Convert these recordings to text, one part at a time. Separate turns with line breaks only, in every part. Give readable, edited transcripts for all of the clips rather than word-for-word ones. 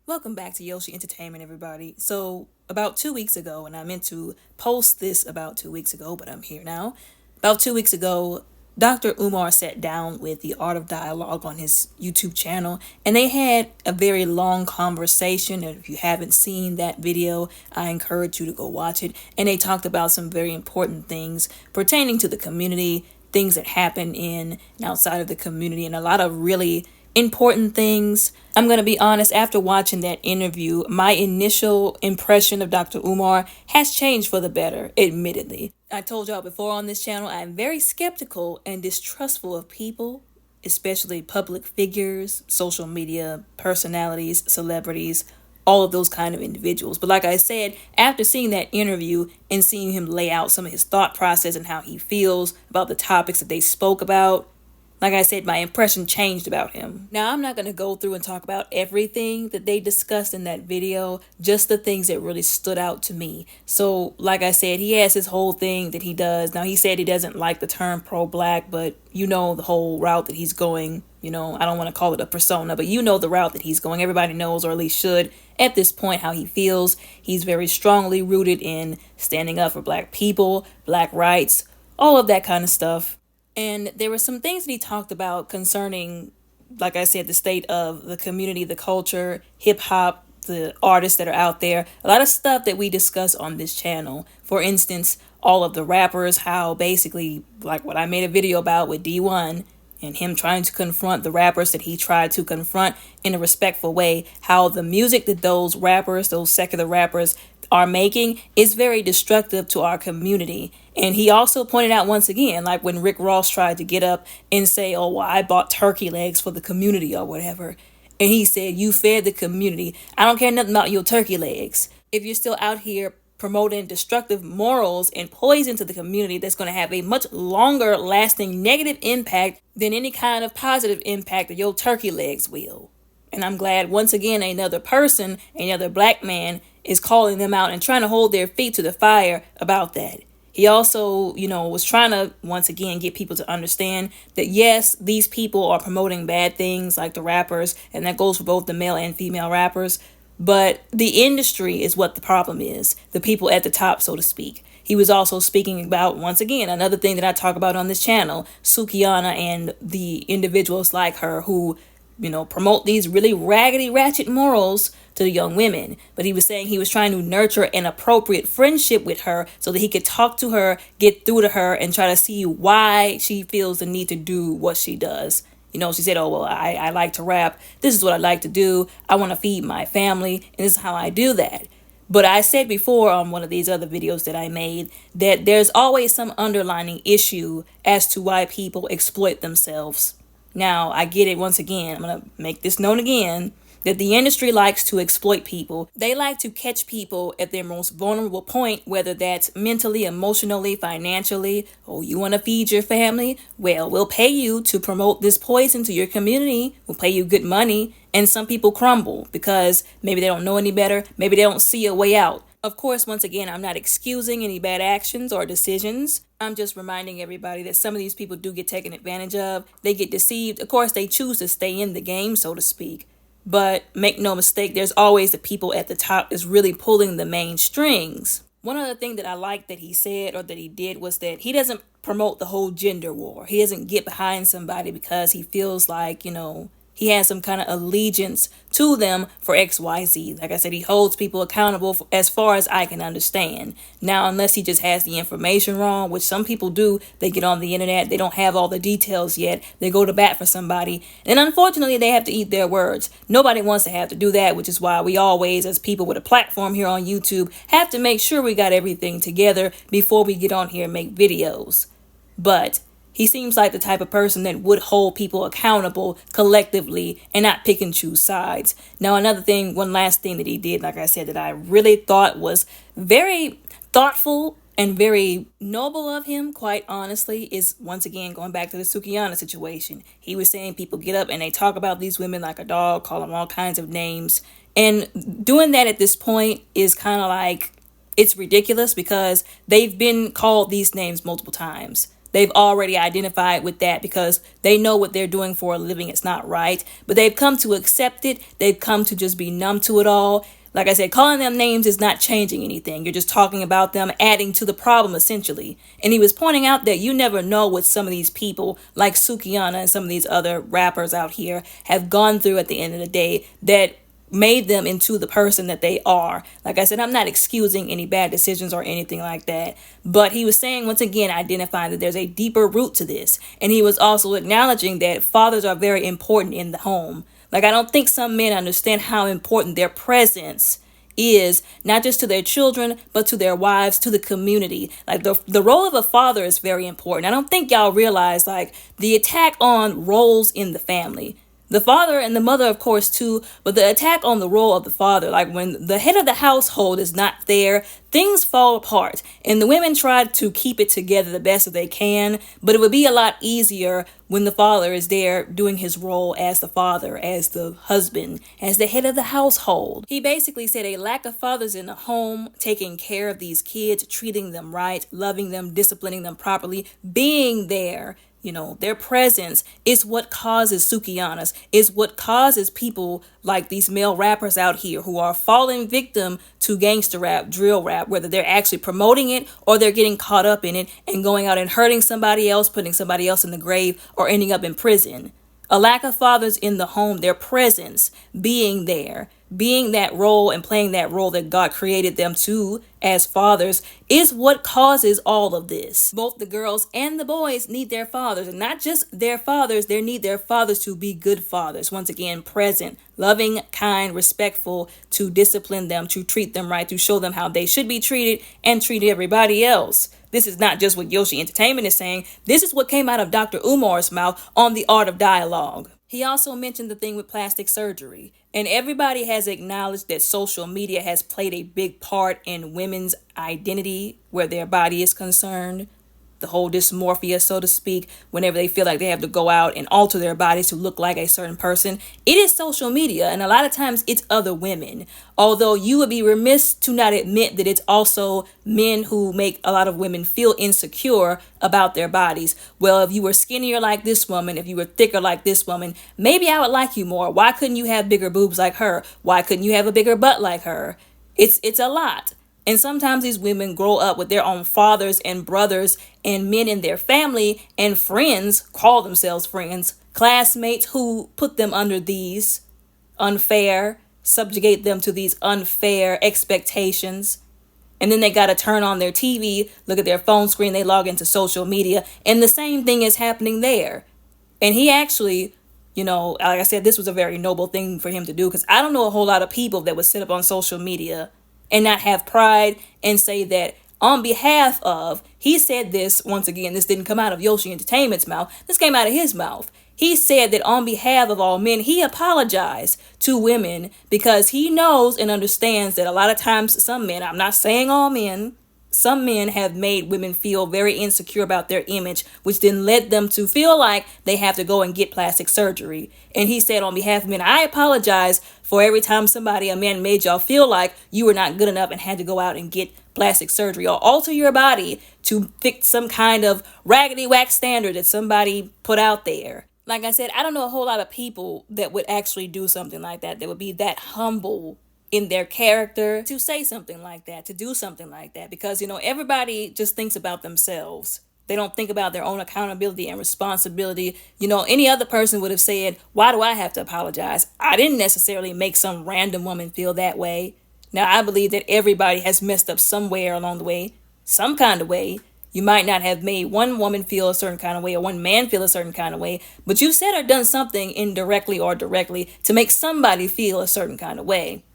Welcome back to Yoshi Entertainment, everybody. So, about 2 weeks ago, and I meant to post this about 2 weeks ago, but I'm here now. About 2 weeks ago, Dr. Umar sat down with the Art of Dialogue on his YouTube channel, and they had a very long conversation. And if you haven't seen that video, I encourage you to go watch it. And they talked about some very important things pertaining to the community, things that happen in and outside of the community, and a lot of really important things. I'm going to be honest, after watching that interview, my initial impression of Dr. Umar has changed for the better, admittedly. I told y'all before on this channel, I'm very skeptical and distrustful of people, especially public figures, social media personalities, celebrities, all of those kind of individuals. But like I said, after seeing that interview and seeing him lay out some of his thought process and how he feels about the topics that they spoke about, like I said, my impression changed about him. Now, I'm not going to go through and talk about everything that they discussed in that video, just the things that really stood out to me. So, like I said, he has his whole thing that he does. Now, he said he doesn't like the term pro-black, but you know the whole route that he's going. You know, I don't want to call it a persona, but you know the route that he's going. Everybody knows, or at least should, at this point, how he feels. He's very strongly rooted in standing up for black people, black rights, all of that kind of stuff. And there were some things that he talked about concerning, like I said, the state of the community, the culture, hip hop, the artists that are out there. A lot of stuff that we discuss on this channel. For instance, all of the rappers, how basically, like what I made a video about with D1, and him trying to confront the rappers that he tried to confront in a respectful way, how the music that those rappers, those secular rappers, are making is very destructive to our community. And he also pointed out once again, like when Rick Ross tried to get up and say, oh, well, I bought turkey legs for the community or whatever. And he said, you fed the community. I don't care nothing about your turkey legs. If you're still out here promoting destructive morals and poison to the community, that's going to have a much longer lasting negative impact than any kind of positive impact that your turkey legs will. And I'm glad once again another person, another black man, is calling them out and trying to hold their feet to the fire about that. He also, was trying to once again get people to understand that yes, these people are promoting bad things like the rappers, and that goes for both the male and female rappers. But the industry is what the problem is, the people at the top, so to speak. He was also speaking about, once again, another thing that I talk about on this channel, Sukiana and the individuals like her who, promote these really raggedy, ratchet morals to the young women. But he was saying he was trying to nurture an appropriate friendship with her so that he could talk to her, get through to her, and try to see why she feels the need to do what she does. She said, oh, well, I like to rap. This is what I like to do. I want to feed my family, and this is how I do that. But I said before on one of these other videos that I made that there's always some underlying issue as to why people exploit themselves. Now, I get it once again. I'm going to make this known again that the industry likes to exploit people. They like to catch people at their most vulnerable point, whether that's mentally, emotionally, financially. Oh, you want to feed your family? Well, we'll pay you to promote this poison to your community. We'll pay you good money. And some people crumble because maybe they don't know any better. Maybe they don't see a way out. Of course, once again, I'm not excusing any bad actions or decisions. I'm just reminding everybody that some of these people do get taken advantage of. They get deceived. Of course, they choose to stay in the game, so to speak. But make no mistake, there's always the people at the top that's really pulling the main strings. One other thing that I liked that he said or that he did was that he doesn't promote the whole gender war. He doesn't get behind somebody because he feels like, he has some kind of allegiance to them for XYZ. Like I said, he holds people accountable for, as far as I can understand. Now, unless he just has the information wrong, which some people do, they get on the internet, they don't have all the details yet, they go to bat for somebody, and unfortunately, they have to eat their words. Nobody wants to have to do that, which is why we always, as people with a platform here on YouTube, have to make sure we got everything together before we get on here and make videos. But he seems like the type of person that would hold people accountable collectively and not pick and choose sides. Now, another thing, one last thing that he did, like I said, that I really thought was very thoughtful and very noble of him, quite honestly, is once again going back to the Sukiana situation. He was saying people get up and they talk about these women like a dog, call them all kinds of names. And doing that at this point is kind of like, it's ridiculous because they've been called these names multiple times. they've already identified with that because they know what they're doing for a living. It's not right. But they've come to accept it. They've come to just be numb to it all. Like I said, calling them names is not changing anything. You're just talking about them, adding to the problem, essentially. And he was pointing out that you never know what some of these people, like Sukihana and some of these other rappers out here, have gone through at the end of the day that made them into the person that they are. Like I said, I'm not excusing any bad decisions or anything like that. But he was saying, once again, identifying that there's a deeper root to this. And he was also acknowledging that fathers are very important in the home. Like, I don't think some men understand how important their presence is, not just to their children, but to their wives, to the community. Like, the role of a father is very important. I don't think y'all realize, like, the attack on roles in the family. The father and the mother, of course, too, but the attack on the role of the father, like when the head of the household is not there, things fall apart. And the women try to keep it together the best that they can, but it would be a lot easier when the father is there doing his role as the father, as the husband, as the head of the household. He basically said a lack of fathers in the home, taking care of these kids, treating them right, loving them, disciplining them properly, being there. Their presence is what causes Sukianas, is what causes people like these male rappers out here who are falling victim to gangster rap, drill rap, whether they're actually promoting it or they're getting caught up in it and going out and hurting somebody else, putting somebody else in the grave, or ending up in prison. A lack of fathers in the home, their presence, being there, being that role and playing that role that God created them to as fathers is what causes all of this. Both the girls and the boys need their fathers, and not just their fathers, they need their fathers to be good fathers. Once again, present, loving, kind, respectful, to discipline them, to treat them right, to show them how they should be treated and treat everybody else. This is not just what Yoshi Entertainment is saying. This is what came out of Dr. Umar's mouth on The Art of Dialogue. He also mentioned the thing with plastic surgery. And everybody has acknowledged that social media has played a big part in women's identity where their body is concerned. The whole dysmorphia, so to speak, whenever they feel like they have to go out and alter their bodies to look like a certain person. It is social media, and a lot of times it's other women. Although you would be remiss to not admit that it's also men who make a lot of women feel insecure about their bodies. Well, if you were skinnier like this woman, if you were thicker like this woman, maybe I would like you more. Why couldn't you have bigger boobs like her? Why couldn't you have a bigger butt like her? It's a lot. And sometimes these women grow up with their own fathers and brothers and men in their family and friends, call themselves friends, classmates who put them under these subjugate them to these unfair expectations. And then they got to turn on their TV, look at their phone screen, they log into social media, and the same thing is happening there. And he actually, like I said, this was a very noble thing for him to do, because I don't know a whole lot of people that would sit up on social media and not have pride and say that on behalf of, he said this, once again, this didn't come out of Yoshi Entertainment's mouth, this came out of his mouth. He said that on behalf of all men, he apologized to women because he knows and understands that a lot of times some men, I'm not saying all men, some men have made women feel very insecure about their image, which then led them to feel like they have to go and get plastic surgery. And he said on behalf of men, I apologize for every time a man made y'all feel like you were not good enough and had to go out and get plastic surgery or alter your body to fit some kind of raggedy wax standard that somebody put out there. Like I said, I don't know a whole lot of people that would actually do something like that would be that humble in their character to say something like that, to do something like that, because everybody just thinks about themselves. They don't think about their own accountability and responsibility. Any other person would have said, why do I have to apologize? I didn't necessarily make some random woman feel that way. Now, I believe that everybody has messed up somewhere along the way, some kind of way. You might not have made one woman feel a certain kind of way or one man feel a certain kind of way, but you said or done something indirectly or directly to make somebody feel a certain kind of way.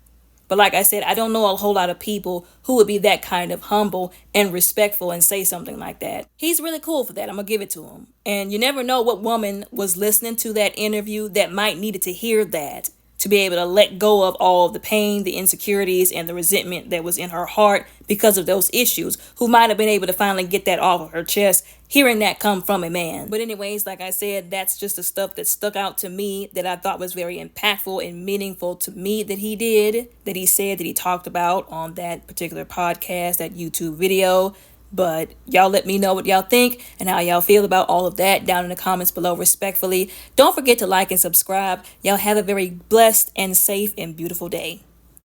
But like I said, I don't know a whole lot of people who would be that kind of humble and respectful and say something like that. He's really cool for that. I'm going to give it to him. And you never know what woman was listening to that interview that might needed to hear that, to be able to let go of all of the pain, the insecurities, and the resentment that was in her heart because of those issues, who might have been able to finally get that off of her chest, hearing that come from a man. But anyways, like I said, that's just the stuff that stuck out to me that I thought was very impactful and meaningful to me that he did, that he said, that he talked about on that particular podcast, that YouTube video. But y'all let me know what y'all think and how y'all feel about all of that down in the comments below respectfully. Don't forget to like and subscribe. Y'all have a very blessed and safe and beautiful day.